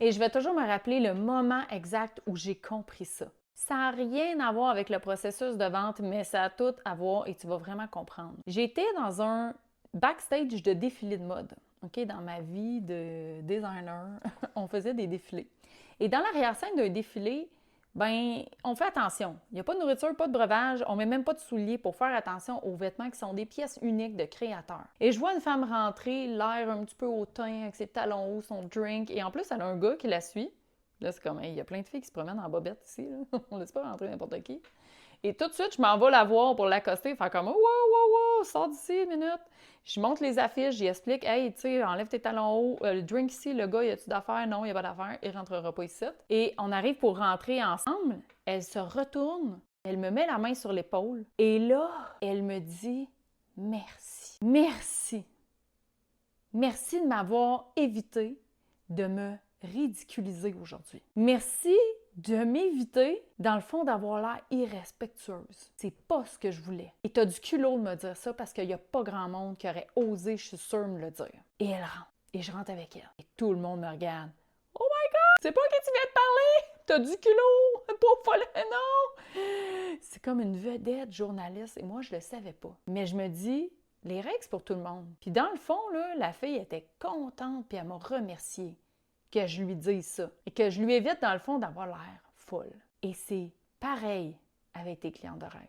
Et je vais toujours me rappeler le moment exact où j'ai compris ça. Ça n'a rien à voir avec le processus de vente, mais ça a tout à voir et tu vas vraiment comprendre. J'étais dans un backstage de défilé de mode. OK? Dans ma vie de designer, on faisait des défilés. Et dans l'arrière-scène d'un défilé, ben, on fait attention. Il n'y a pas de nourriture, pas de breuvage, on met même pas de souliers pour faire attention aux vêtements qui sont des pièces uniques de créateurs. Et je vois une femme rentrer, l'air un petit peu hautain, avec ses talons hauts, son drink, et en plus, elle a un gars qui la suit. Là, c'est comme, hey, il y a plein de filles qui se promènent en bobette ici, là. On laisse pas rentrer n'importe qui. Et tout de suite, je m'en vais la voir pour l'accoster, faire comme, wow, wow, wow, sors d'ici, une minute. Je monte les affiches, j'y explique, hey, tu sais, enlève tes talons hauts, le drink ici, le gars, y a-tu d'affaires? Non, il n'y a pas d'affaires, il rentrera pas ici. Et on arrive pour rentrer ensemble, elle se retourne, elle me met la main sur l'épaule, et là, elle me dit, merci, merci, merci de m'avoir évité de me ridiculiser aujourd'hui. Merci de m'éviter, dans le fond, d'avoir l'air irrespectueuse. C'est pas ce que je voulais. Et t'as du culot de me dire ça parce qu'il n'y a pas grand monde qui aurait osé, je suis sûre, me le dire. Et elle rentre. Et je rentre avec elle. Et tout le monde me regarde. Oh my God! C'est pas que tu viens de parler! T'as du culot! Pas folle, non! C'est comme une vedette journaliste. Et moi, je le savais pas. Mais je me dis, les règles, c'est pour tout le monde. Puis dans le fond, là, la fille était contente, puis elle m'a remercié que je lui dise ça et que je lui évite, dans le fond, d'avoir l'air folle. Et c'est pareil avec tes clients de rêve.